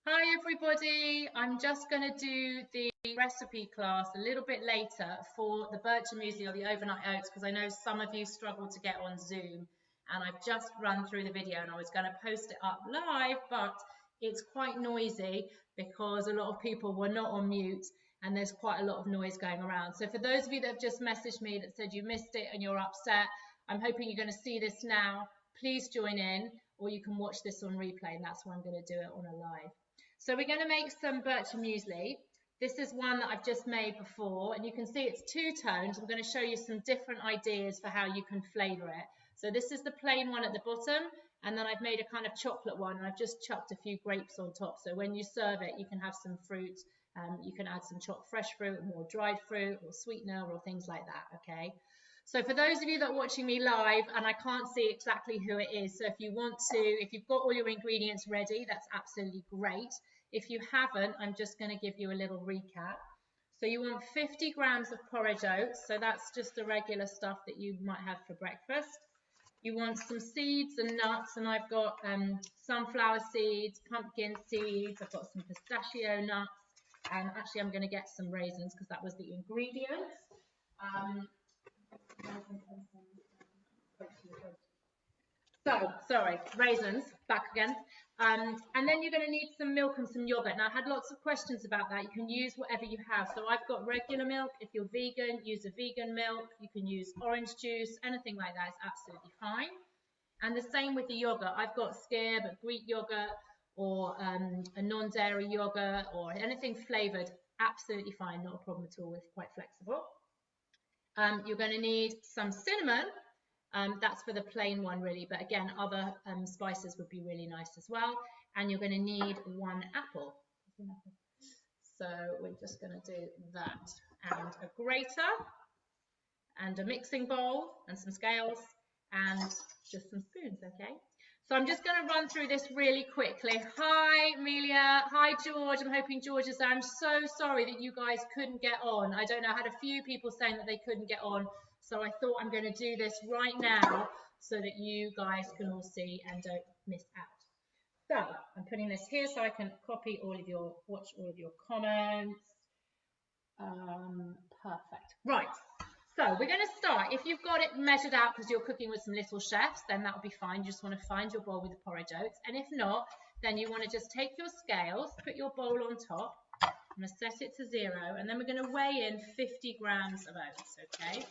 Hi everybody, I'm just going to do the recipe class a little bit later for the bircher muesli or the overnight oats because I know some of you struggle to get on Zoom, and I've just run through the video and I was going to post it up live, but it's quite noisy because a lot of people were not on mute and there's quite a lot of noise going around. So for those of you that have just messaged me that said you missed it and you're upset, I'm hoping you're going to see this now. Please join in, or you can watch this on replay, and that's why I'm going to do it on a live. So we're going to make some bircher muesli. This is one that I've just made before, and you can see it's two-toned. I'm going to show you some different ideas for how you can flavour it. So this is the plain one at the bottom, and then I've made a kind of chocolate one, and I've just chucked a few grapes on top. So when you serve it, you can have some fruit. You can add some chopped fresh fruit, or more dried fruit, or sweetener, or things like that, okay? So for those of you that are watching me live, and I can't see exactly who it is, so if you want to, if you've got all your ingredients ready, that's absolutely great. If you haven't, I'm just going to give you a little recap. So you want 50 grams of porridge oats, so that's just the regular stuff that you might have for breakfast. You want some seeds and nuts, and I've got sunflower seeds, pumpkin seeds, I've got some pistachio nuts, and actually I'm going to get some raisins because that was the ingredients. Sorry, raisins, back again. And then you're going to need some milk and some yogurt. Now, I had lots of questions about that. You can use whatever you have. So I've got regular milk. If you're vegan, use a vegan milk. You can use orange juice, anything like that is absolutely fine. And the same with the yogurt. I've got skyr, but Greek yogurt, or a non-dairy yogurt, or anything flavoured, absolutely fine, not a problem at all. It's quite flexible. You're going to need some cinnamon. That's for the plain one really, but again, other spices would be really nice as well. And you're going to need one apple. So we're just going to do that, and a grater, and a mixing bowl, and some scales, and just some spoons, okay? So I'm just going to run through this really quickly. Hi, Amelia. Hi, George. I'm hoping George is there. I'm so sorry that you guys couldn't get on. I don't know. I had a few people saying that they couldn't get on. So I thought I'm going to do this right now so that you guys can all see and don't miss out. So I'm putting this here so I can copy all of your, watch all of your comments. Perfect. Right. So we're going to start. If you've got it measured out because you're cooking with some little chefs, then that'll be fine. You just want to find your bowl with the porridge oats. And if not, then you want to just take your scales, put your bowl on top. I'm going to set it to 0, and then we're going to weigh in 50 grams of oats, okay?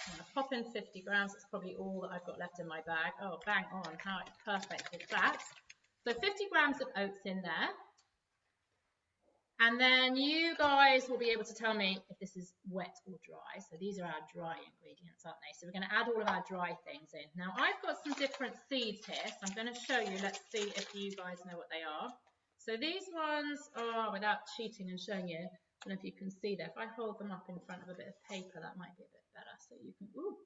I'm going to pop in 50 grams. It's probably all that I've got left in my bag. Oh, bang on. How perfect is that? So 50 grams of oats in there. And then you guys will be able to tell me if this is wet or dry. So these are our dry ingredients, aren't they? So we're going to add all of our dry things in. Now, I've got some different seeds here. So I'm going to show you. Let's see if you guys know what they are. So these ones are, without cheating and showing you, I don't know if you can see there. If I hold them up in front of a bit of paper, that might be a bit better. So you can, ooh,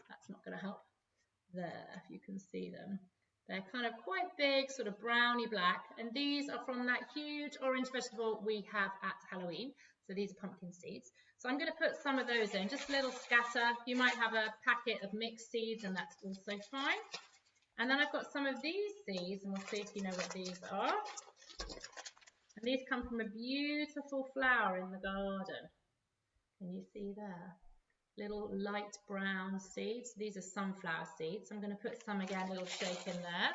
that's not going to help. There, if you can see them. They're kind of quite big, sort of browny black, and these are from that huge orange vegetable we have at Halloween. So these are pumpkin seeds. So I'm going to put some of those in, just a little scatter. You might have a packet of mixed seeds, and that's also fine. And then I've got some of these seeds, and we'll see if you know what these are. And these come from a beautiful flower in the garden. Can you see there? Little light brown seeds. These are sunflower seeds. I'm going to put some again, a little shake in there.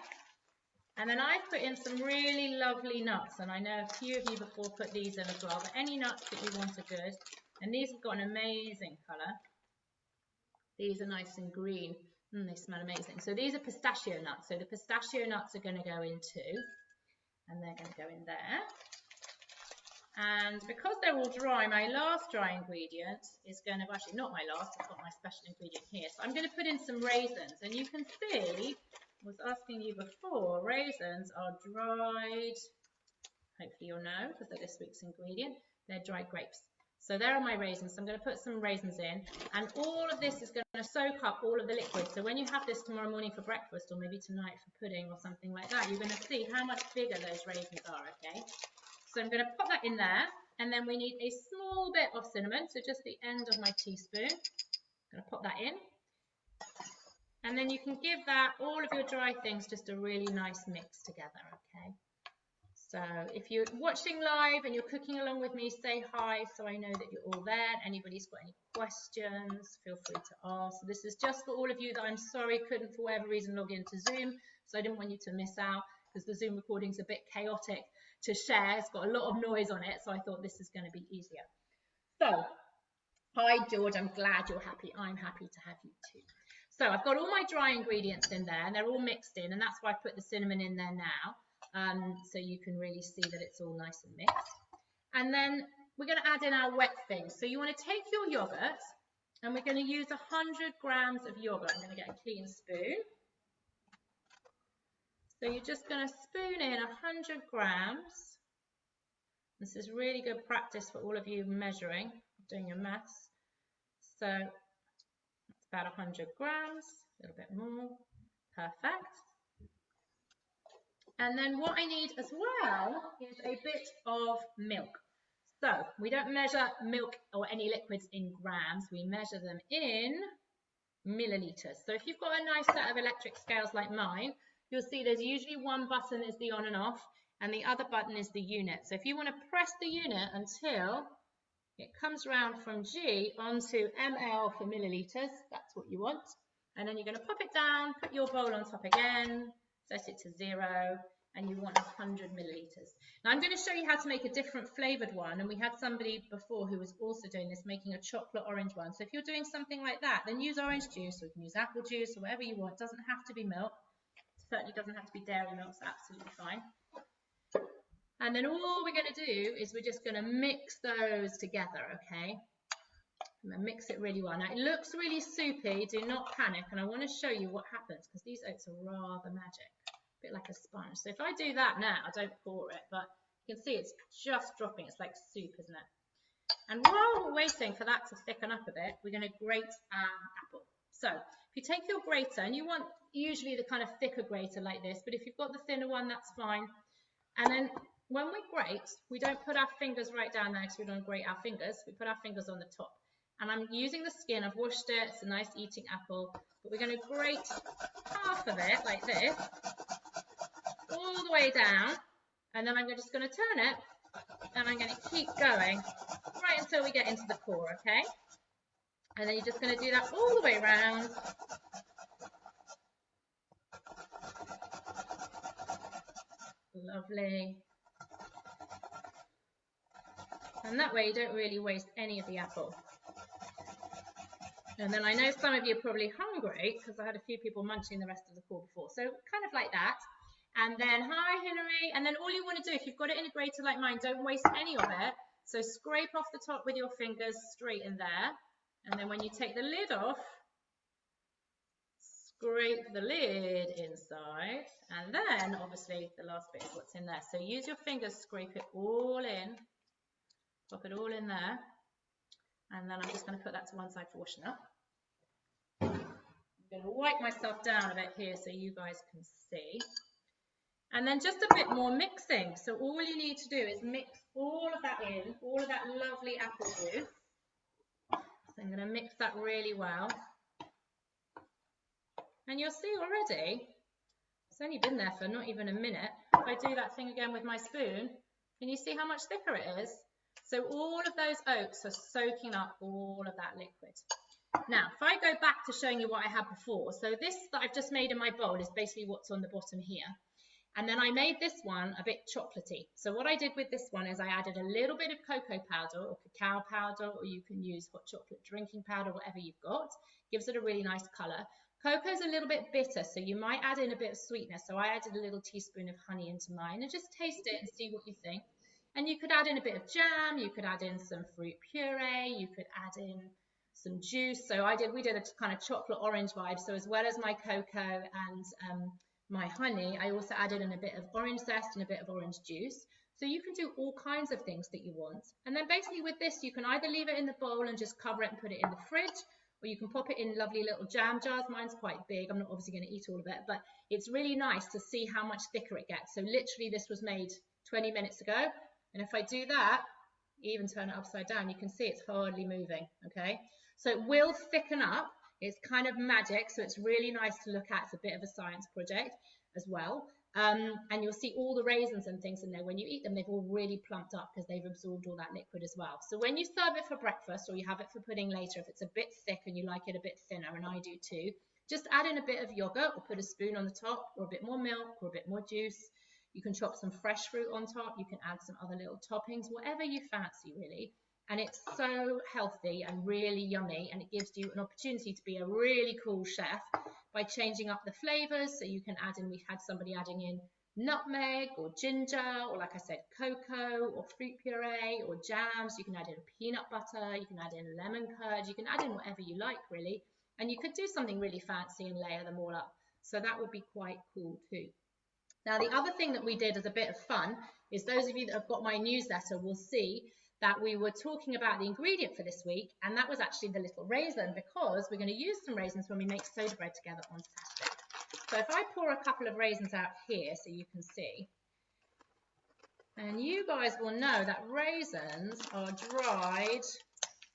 And then I've put in some really lovely nuts, and I know a few of you before put these in as well, but any nuts that you want are good. And these have got an amazing colour. These are nice and green. They smell amazing. So these are pistachio nuts. So the pistachio nuts are going to go in too, and they're going to go in there. And because they're all dry, my last dry ingredient is going to, actually not my last, I've got my special ingredient here. So I'm going to put in some raisins. And you can see, I was asking you before, raisins are dried, hopefully you'll know, because they're this week's ingredient, they're dried grapes. So there are my raisins. So I'm going to put some raisins in. And all of this is going to soak up all of the liquid. So when you have this tomorrow morning for breakfast, or maybe tonight for pudding or something like that, you're going to see how much bigger those raisins are, okay? So I'm going to pop that in there, and then we need a small bit of cinnamon, so just the end of my teaspoon. I'm going to pop that in. And then you can give that, all of your dry things, just a really nice mix together, okay? So if you're watching live and you're cooking along with me, say hi so I know that you're all there. Anybody's got any questions, feel free to ask. So this is just for all of you that I'm sorry couldn't for whatever reason log into Zoom. So I didn't want you to miss out because the Zoom recording's a bit chaotic to share. It's got a lot of noise on it. So I thought this is going to be easier. So hi, George. I'm glad you're happy. I'm happy to have you too. So I've got all my dry ingredients in there and they're all mixed in, and that's why I put the cinnamon in there now. So you can really see that it's all nice and mixed. And then we're going to add in our wet things. So you want to take your yogurt, and we're going to use 100 grams of yogurt. I'm going to get a clean spoon. So you're just going to spoon in 100 grams. This is really good practice for all of you measuring, doing your maths. So that's about 100 grams, a little bit more. Perfect. And then what I need as well is a bit of milk. So we don't measure milk or any liquids in grams, we measure them in milliliters. So if you've got a nice set of electric scales like mine, you'll see there's usually one button is the on and off, and the other button is the unit. So if you want to press the unit until it comes around from G onto ml for milliliters, that's what you want. And then you're going to pop it down, put your bowl on top again, set it to 0, and you want 100 milliliters. Now I'm going to show you how to make a different flavored one, and we had somebody before who was also doing this, making a chocolate orange one. So if you're doing something like that, then use orange juice, or you can use apple juice, or whatever you want. It doesn't have to be milk. It certainly doesn't have to be dairy milk, it's absolutely fine. And then all we're going to do is we're just going to mix those together, okay? I'm going to mix it really well. Now, it looks really soupy. Do not panic. And I want to show you what happens because these oats are rather magic, a bit like a sponge. So if I do that now, I don't pour it, but you can see it's just dropping. It's like soup, isn't it? And while we're waiting for that to thicken up a bit, we're going to grate our apple. So if you take your grater, and you want usually the kind of thicker grater like this, but if you've got the thinner one, that's fine. And then when we grate, we don't put our fingers right down there because we don't grate our fingers. We put our fingers on the top. And I'm using the skin, I've washed it, it's a nice eating apple, but we're going to grate half of it like this, all the way down, and then I'm just going to turn it, and I'm going to keep going, right until we get into the core, okay? And then you're just going to do that all the way around. Lovely. And that way you don't really waste any of the apple. And then I know some of you are probably hungry because I had a few people munching the rest of the core before. So kind of like that. And then, hi Hilary. And then all you want to do, if you've got it in a grater like mine, don't waste any of it. So scrape off the top with your fingers straight in there. And then when you take the lid off, scrape the lid inside. And then obviously the last bit is what's in there. So use your fingers, scrape it all in. Pop it all in there. And then I'm just going to put that to one side for washing up. I'm going to wipe myself down a bit here so you guys can see. And then just a bit more mixing. So all you need to do is mix all of that in, all of that lovely apple juice. So I'm going to mix that really well. And you'll see already, it's only been there for not even a minute. If I do that thing again with my spoon, can you see how much thicker it is? So all of those oats are soaking up all of that liquid. Now, if I go back to showing you what I had before, so this that I've just made in my bowl is basically what's on the bottom here. And then I made this one a bit chocolatey. So what I did with this one is I added a little bit of cocoa powder or cacao powder, or you can use hot chocolate drinking powder, whatever you've got. Gives it a really nice colour. Cocoa is a little bit bitter, so you might add in a bit of sweetness. So I added a little teaspoon of honey into mine, and just taste it and see what you think. And you could add in a bit of jam, you could add in some fruit puree, you could add in some juice. So we did a kind of chocolate orange vibe. So as well as my cocoa and my honey, I also added in a bit of orange zest and a bit of orange juice. So you can do all kinds of things that you want. And then basically with this, you can either leave it in the bowl and just cover it and put it in the fridge, or you can pop it in lovely little jam jars. Mine's quite big. I'm not obviously going to eat all of it, but it's really nice to see how much thicker it gets. So literally this was made 20 minutes ago. And if I do that, even turn it upside down, you can see it's hardly moving, okay? So it will thicken up. It's kind of magic, so it's really nice to look at. It's a bit of a science project as well. And you'll see all the raisins and things in there. When you eat them, they've all really plumped up because they've absorbed all that liquid as well. So when you serve it for breakfast or you have it for pudding later, if it's a bit thick and you like it a bit thinner, and I do too, just add in a bit of yogurt or put a spoon on the top, or a bit more milk or a bit more juice. You can chop some fresh fruit on top. You can add some other little toppings, whatever you fancy really. And it's so healthy and really yummy, and it gives you an opportunity to be a really cool chef by changing up the flavors. So you can add in, we had somebody adding in nutmeg or ginger, or like I said, cocoa or fruit puree or jams. You can add in peanut butter, you can add in lemon curd, you can add in whatever you like really. And you could do something really fancy and layer them all up. So that would be quite cool too. Now, the other thing that we did as a bit of fun is, those of you that have got my newsletter will see that we were talking about the ingredient for this week, and that was actually the little raisin, because we're going to use some raisins when we make soda bread together on Saturday. So if I pour a couple of raisins out here so you can see, and you guys will know that raisins are dried.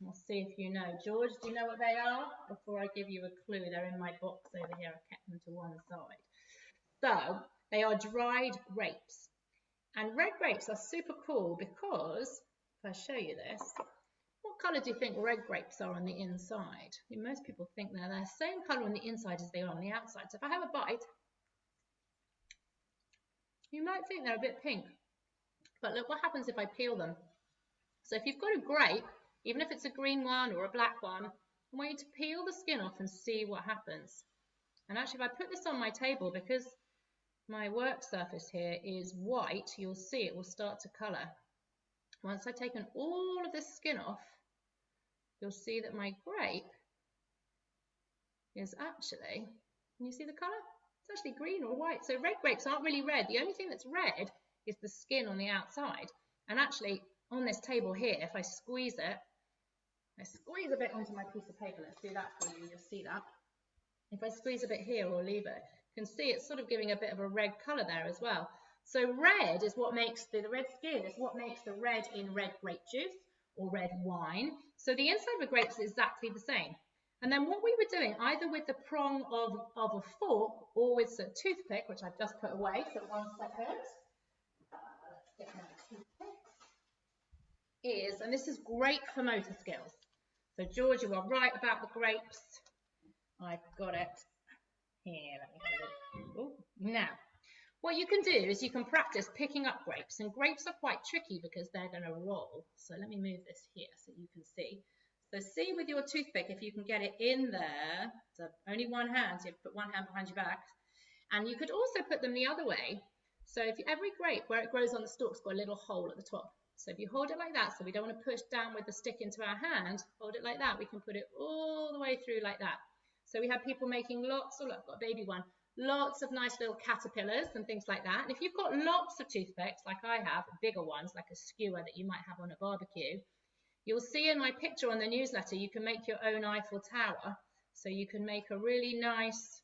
We'll see if you know. George, do you know what they are? Before I give you a clue, they're in my box over here. I've kept them to one side. So they are dried grapes. And red grapes are super cool because, if I show you this, what colour do you think red grapes are on the inside? I mean, most people think they're the same colour on the inside as they are on the outside. So if I have a bite, you might think they're a bit pink. But look what happens if I peel them. So if you've got a grape, even if it's a green one or a black one, I want you to peel the skin off and see what happens. And actually, if I put this on my table, because my work surface here is white, you'll see it will start to colour. Once I've taken all of this skin off, you'll see that my grape is actually, can you see the colour? It's actually green or white. So red grapes aren't really red. The only thing that's red is the skin on the outside. And actually, on this table here, if I squeeze it, I squeeze a bit onto my piece of paper. Let's do that for you. You'll see that. If I squeeze a bit here or leave it, you can see it's sort of giving a bit of a red colour there as well. So red is what makes the red skin is what makes the red in red grape juice or red wine. So the inside of the grapes is exactly the same. And then what we were doing, either with the prong of a fork or with a toothpick, which I've just put away, so 1 second. Let's get my toothpick. Is, and this is great for motor skills. So George, you are right about the grapes. I've got it here. Let me have a look. Now, what you can do is you can practice picking up grapes, and grapes are quite tricky because they're going to roll. So let me move this here so you can see. So see with your toothpick if you can get it in there. So only one hand, so you have to put one hand behind your back. And you could also put them the other way. So if every grape where it grows on the stalk's got a little hole at the top. So if you hold it like that, so we don't want to push down with the stick into our hand, hold it like that, we can put it all the way through like that. So we have people making lots, oh look, I've got a baby one, lots of nice little caterpillars and things like that. And if you've got lots of toothpicks, like I have, bigger ones, like a skewer that you might have on a barbecue, you'll see in my picture on the newsletter, you can make your own Eiffel Tower. So you can make a really nice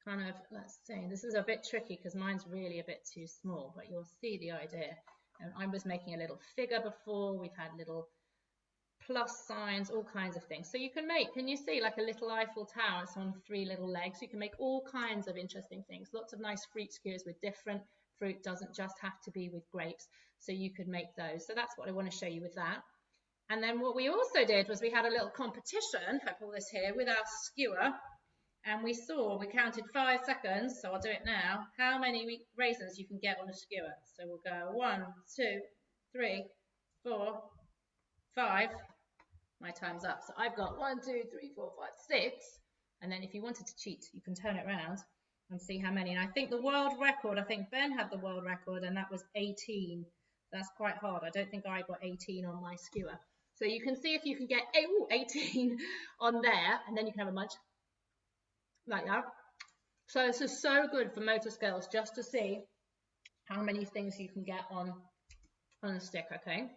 kind of, let's see, this is a bit tricky because mine's really a bit too small, but you'll see the idea. And I was making a little figure before, we've had little plus signs, all kinds of things. So you can make, can you see, like a little Eiffel Tower? It's on 3 little legs. You can make all kinds of interesting things. Lots of nice fruit skewers with different fruit. Doesn't just have to be with grapes. So you could make those. So that's what I want to show you with that. And then what we also did was we had a little competition, if I pull this here, with our skewer. And we counted 5 seconds, so I'll do it now, how many raisins you can get on a skewer. So we'll go 1, 2, 3, 4, 5. My time's up. So I've got 1, 2, 3, 4, 5, 6. And then if you wanted to cheat, you can turn it around and see how many. And I think the world record, I think Ben had the world record, and that was 18. That's quite hard. I don't think I got 18 on my skewer. So you can see if you can get 18 on there, and then you can have a munch like that. So this is so good for motor skills, just to see how many things you can get on a stick, okay?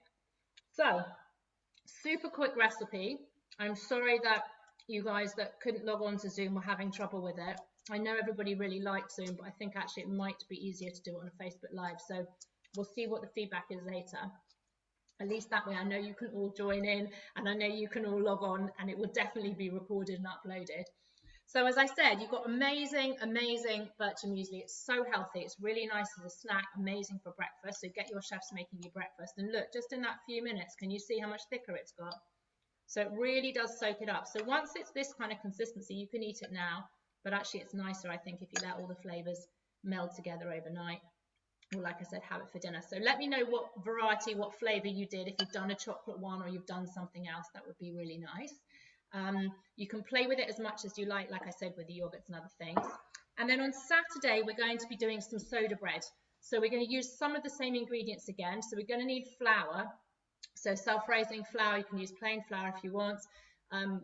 So, super quick recipe. I'm sorry that you guys that couldn't log on to Zoom were having trouble with it. I know everybody really liked Zoom, but I think actually it might be easier to do it on a Facebook Live. So we'll see what the feedback is later. At least that way I know you can all join in, and I know you can all log on, and it will definitely be recorded and uploaded. So as I said, you've got amazing, amazing bircher muesli. It's so healthy. It's really nice as a snack, amazing for breakfast. So get your chefs making you breakfast. And look, just in that few minutes, can you see how much thicker it's got? So it really does soak it up. So once it's this kind of consistency, you can eat it now. But actually, it's nicer, I think, if you let all the flavors meld together overnight. Or like I said, have it for dinner. So let me know what variety, what flavor you did. If you've done a chocolate one or you've done something else, that would be really nice. You can play with it as much as you like I said, with the yogurts and other things. And then on Saturday, we're going to be doing some soda bread. So we're going to use some of the same ingredients again. So we're going to need flour. So self-raising flour, you can use plain flour if you want,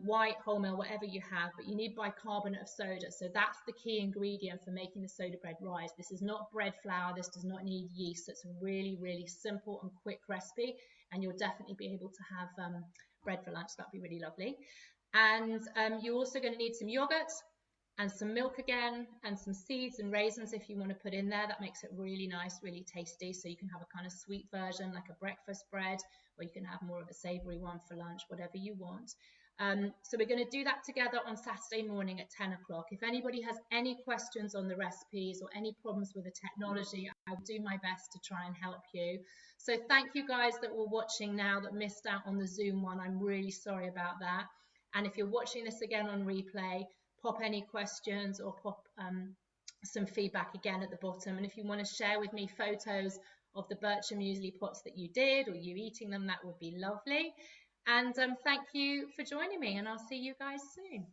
white, wholemeal, whatever you have, but you need bicarbonate of soda. So that's the key ingredient for making the soda bread rise. This is not bread flour. This does not need yeast. It's a really, really simple and quick recipe, and you'll definitely be able to have bread for lunch. That'd be really lovely. And you're also going to need some yogurt and some milk again, and some seeds and raisins if you want to put in there. That makes it really nice, really tasty. So you can have a kind of sweet version, like a breakfast bread, or you can have more of a savory one for lunch, whatever you want. So we're going to do that together on Saturday morning at 10 o'clock. If anybody has any questions on the recipes or any problems with the technology, I'll do my best to try and help you. So thank you guys that were watching now that missed out on the Zoom one. I'm really sorry about that. And if you're watching this again on replay, pop any questions or pop some feedback again at the bottom. And if you want to share with me photos of the bircher muesli pots that you did, or you eating them, that would be lovely. And thank you for joining me, and I'll see you guys soon.